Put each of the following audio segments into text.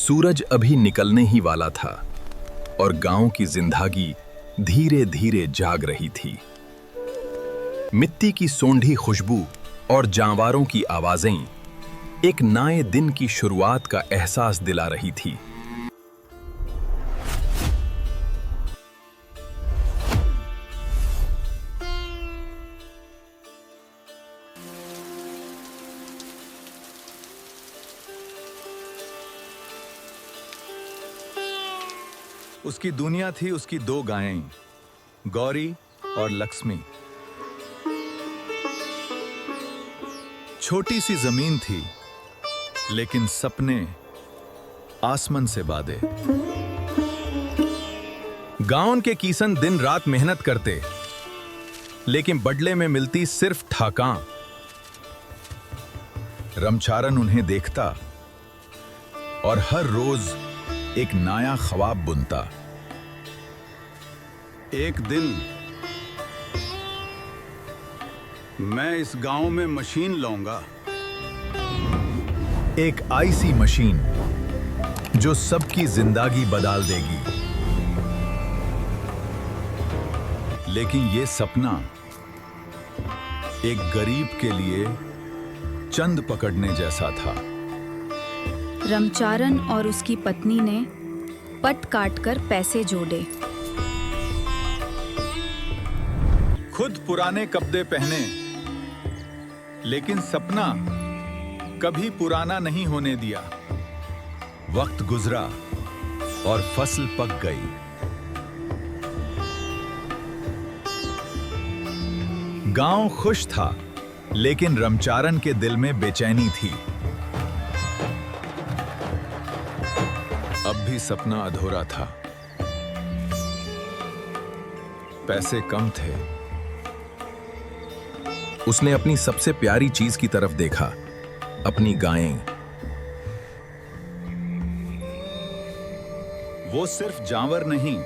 सूरज अभी निकलने ही वाला था और गांव की जिंदगी धीरे धीरे जाग रही थी। मिट्टी की सोंधी खुशबू और जानवरों की आवाजें एक नए दिन की शुरुआत का एहसास दिला रही थी। उसकी दुनिया थी उसकी दो गायें, गौरी और लक्ष्मी। छोटी सी जमीन थी, लेकिन सपने आसमान से बादे। गांव के किसान दिन रात मेहनत करते, लेकिन बदले में मिलती सिर्फ ठाका। रमचारन उन्हें देखता और हर रोज एक नया ख्वाब बुनता। एक दिन मैं इस गांव में मशीन लाऊंगा, एक ऐसी मशीन जो सबकी जिंदगी बदल देगी। लेकिन ये सपना एक गरीब के लिए चंद पकड़ने जैसा था। रमचारन और उसकी पत्नी ने पट काटकर पैसे जोड़े। खुद पुराने कपड़े पहने, लेकिन सपना कभी पुराना नहीं होने दिया। वक्त गुजरा और फसल पक गई। गांव खुश था, लेकिन रमचारन के दिल में बेचैनी थी। अब भी सपना अधूरा था। पैसे कम थे। उसने अपनी सबसे प्यारी चीज की तरफ देखा, अपनी गायें। वो सिर्फ जानवर नहीं,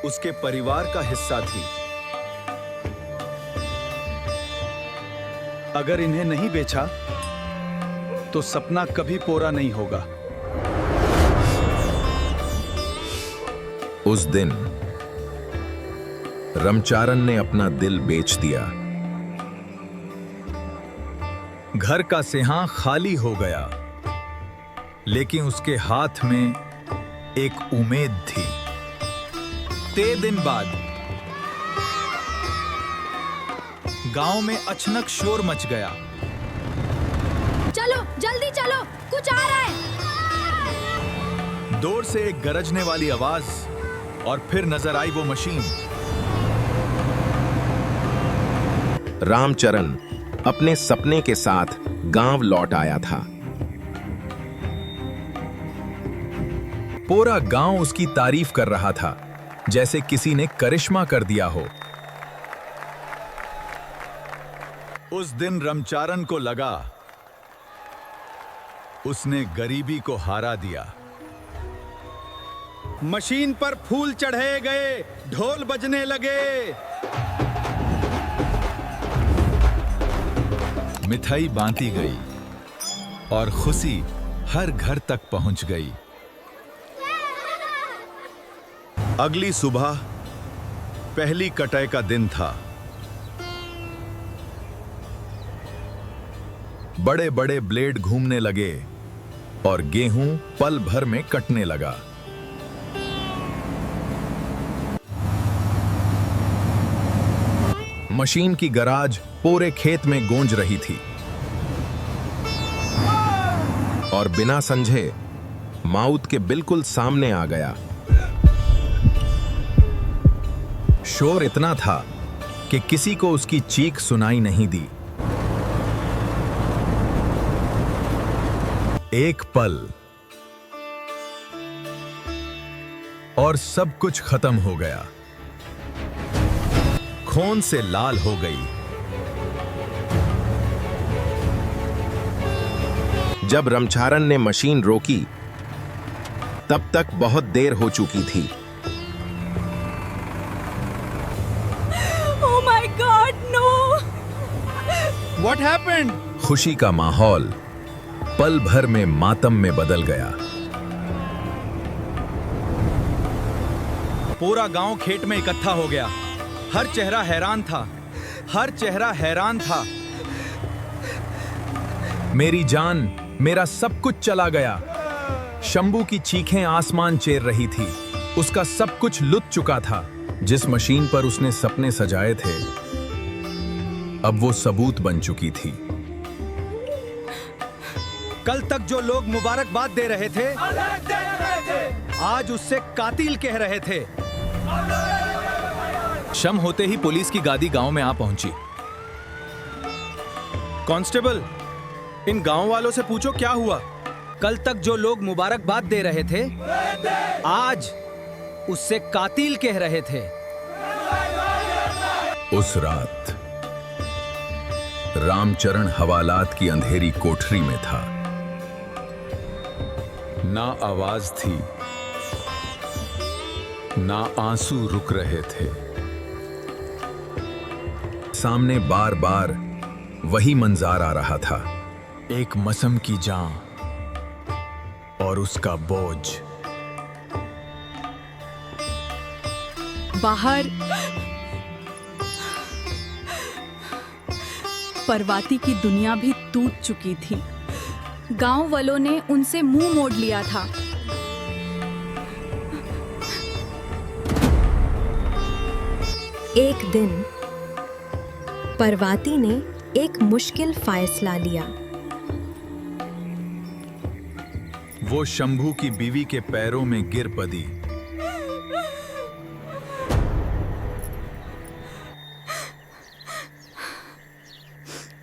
उसके परिवार का हिस्सा थी। अगर इन्हें नहीं बेचा, तो सपना कभी पूरा नहीं होगा। उस दिन रमचारन ने अपना दिल बेच दिया। घर का सिंहा खाली हो गया, लेकिन उसके हाथ में एक उम्मीद थी। 3 दिन बाद गांव में अचानक शोर मच गया। चलो जल्दी चलो, कुछ आ रहा है। दूर से एक गरजने वाली आवाज और फिर नजर आई वो मशीन। रामचरण अपने सपने के साथ गांव लौट आया था। पूरा गांव उसकी तारीफ कर रहा था, जैसे किसी ने करिश्मा कर दिया हो। उस दिन रमचारन को लगा उसने गरीबी को हारा दिया। मशीन पर फूल चढ़ाए गए, ढोल बजने लगे, मिठाई बांटी गई और खुशी हर घर तक पहुंच गई। अगली सुबह पहली कटाई का दिन था। बड़े बड़े ब्लेड घूमने लगे और गेहूं पल भर में कटने लगा। मशीन की गराज पूरे खेत में गूंज रही थी और बिना समझे माउथ के बिल्कुल सामने आ गया। शोर इतना था कि किसी को उसकी चीख सुनाई नहीं दी। एक पल और सब कुछ खत्म हो गया। खून से लाल हो गई। जब रमचारन ने मशीन रोकी, तब तक बहुत देर हो चुकी थी। Oh my God, no! What happened? खुशी का माहौल पल भर में मातम में बदल गया। पूरा गांव खेत में इकट्ठा हो गया। हर चेहरा हैरान था, हर चेहरा हैरान था। मेरी जान, मेरा सब कुछ चला गया। शंभू की चीखें आसमान चीर रही थी। उसका सब कुछ लुट चुका था। जिस मशीन पर उसने सपने सजाए थे, अब वो सबूत बन चुकी थी। कल तक जो लोग मुबारकबाद दे रहे थे, आज उससे कातिल कह रहे थे। शम होते ही पुलिस की गाड़ी गांव में आ पहुंची। कांस्टेबल, इन गांव वालों से पूछो क्या हुआ। कल तक जो लोग मुबारकबाद दे रहे थे, आज उससे कातिल कह रहे थे। उस रात रामचरण हवालात की अंधेरी कोठरी में था। ना आवाज थी, ना आंसू रुक रहे थे। सामने बार बार वही मंजार आ रहा था। एक मसम की जान और उसका बोझ। बाहर परवाती की दुनिया भी टूट चुकी थी। गांव वालों ने उनसे मुंह मोड़ लिया था। एक दिन परवाती ने एक मुश्किल फैसला लिया। वो शंभू की बीवी के पैरों में गिर पड़ी।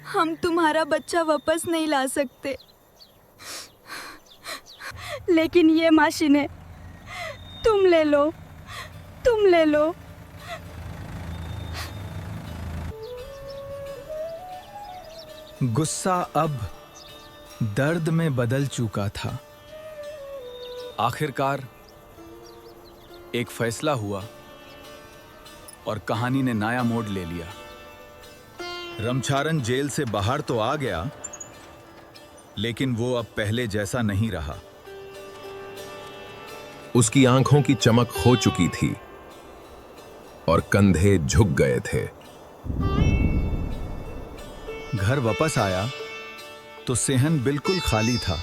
हम तुम्हारा बच्चा वापस नहीं ला सकते, लेकिन ये मशीनें तुम ले लो, तुम ले लो। गुस्सा अब दर्द में बदल चुका था। आखिरकार एक फैसला हुआ और कहानी ने नया मोड़ ले लिया। रमचारण जेल से बाहर तो आ गया, लेकिन वो अब पहले जैसा नहीं रहा। उसकी आंखों की चमक हो चुकी थी और कंधे झुक गए थे। घर वापस आया तो सेहन बिल्कुल खाली था।